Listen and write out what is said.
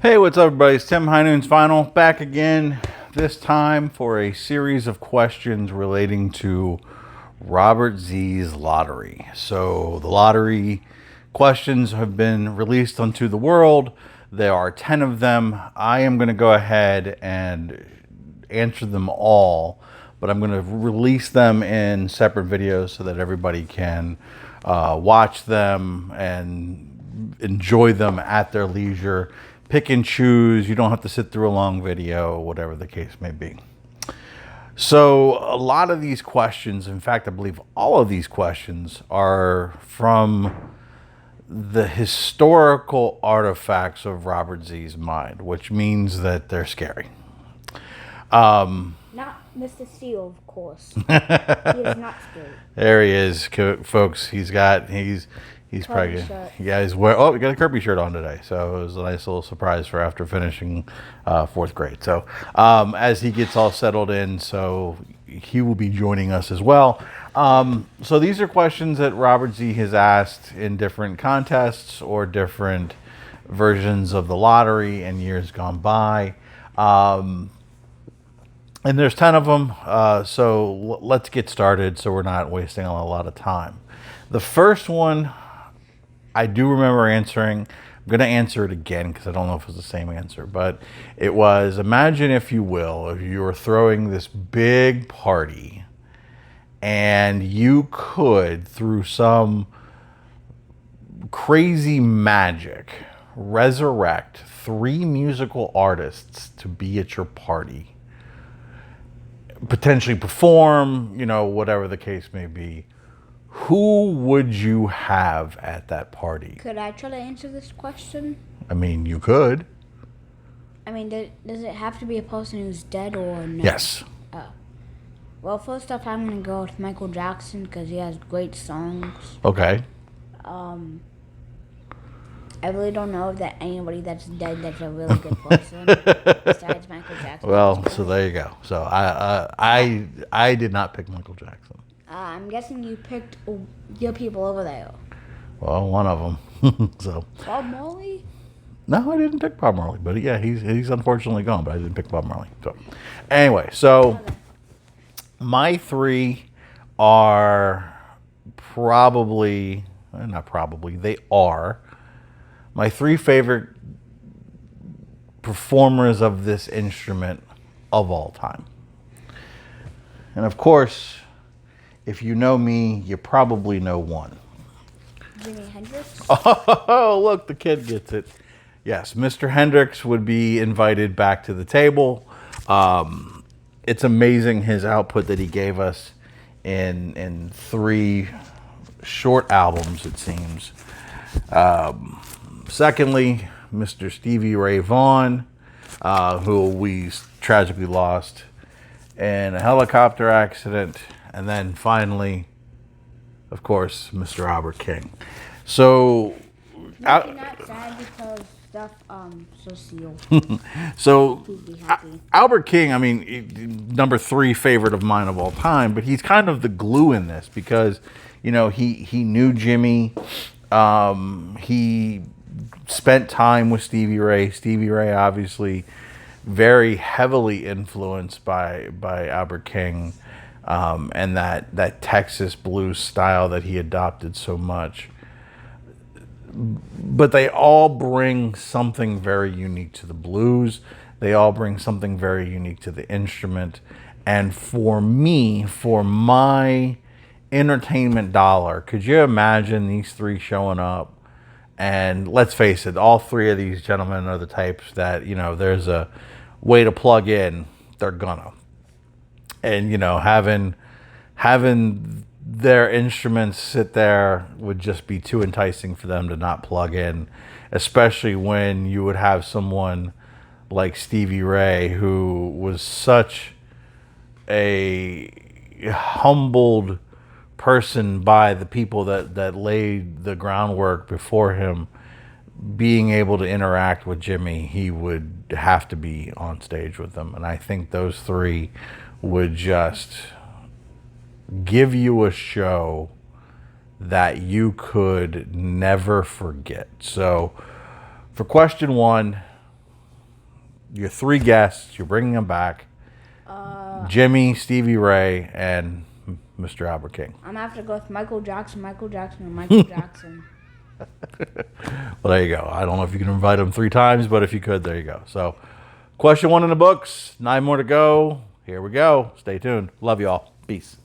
Hey, what's up, everybody? It's Tim High Noon's Final back again, this time for a series of questions relating to Robert Z's lottery. So, the lottery questions have been released unto the world. There are 10 of them. I am going to go ahead and answer them all, but I'm going to release them in separate videos so that everybody can watch them and enjoy them at their leisure. Pick and choose. You don't have to sit through a long video, whatever the case may be. So, a lot of these questions, in fact, I believe all of these questions, are from the historical artifacts of Robert Z's mind, which means that they're scary. Not Mr. Steele, of course. He is not scary. There he is, folks. He's Kirby pregnant. shirt. Yeah, he's wearing. Oh, he got a Kirby shirt on today, so it was a nice little surprise for after finishing fourth grade. So as he gets all settled in, so he will be joining us as well. So these are questions that Robert Z has asked in different contests or different versions of the lottery in years gone by. And there's 10 of them, so let's get started so we're not wasting a lot of time. The first one I do remember answering. I'm going to answer it again because I don't know if it's the same answer, but it was, imagine, if you will, if you were throwing this big party and you could, through some crazy magic, resurrect 3 musical artists to be at your party, potentially perform, whatever the case may be. Who would you have at that party? Could I try to answer this question? I mean, you could. I mean, does it have to be a person who's dead or no? Yes. Well, first off, I'm going to go with Michael Jackson because he has great songs. Okay. I really don't know that anybody that's dead that's a really good person besides Michael Jackson. Well, so there you go. So I did not pick Michael Jackson. I'm guessing you picked your people over there. Well, one of them. So Bob Marley? no, I didn't pick Bob Marley, but yeah, he's unfortunately gone. But I didn't pick Bob Marley. So anyway, so my 3 are probably not probably they are my 3 favorite performers of this instrument of all time. And of course, if you know me, you probably know one. Jimi Hendrix? Oh, look, the kid gets it. Yes, Mr. Hendrix would be invited back to the table. It's amazing his output that he gave us in 3 short albums, it seems. Secondly, Mr. Stevie Ray Vaughan, who we tragically lost in a helicopter accident. And then finally, of course, Mr. Albert King. So, Maybe not sad because stuff, Cecile. so He'd be happy. Albert King, I mean, number 3 favorite of mine of all time, but he's kind of the glue in this because, he knew Jimmy. He spent time with Stevie Ray. Stevie Ray, obviously, very heavily influenced by Albert King. And that Texas blues style that he adopted so much. But they all bring something very unique to the blues. They all bring something very unique to the instrument. And for me, for my entertainment dollar, could you imagine these 3 showing up? And let's face it, all 3 of these gentlemen are the types that, there's a way to plug in, they're gonna. And having their instruments sit there would just be too enticing for them to not plug in, especially when you would have someone like Stevie Ray, who was such a humbled person by the people that laid the groundwork before him. Being able to interact with Jimmy, he would have to be on stage with them. And I think those 3 would just give you a show that you could never forget. So for question 1, your 3 guests. You're bringing them back. Jimmy, Stevie Ray, and Mr. Albert King. I'm going to have to go with Michael Jackson, and Michael Jackson. Well, there you go. I don't know if you can invite them 3 times, but if you could, there you go. So, question 1 in the books. 9 more to go. Here we go. Stay tuned. Love you all. Peace.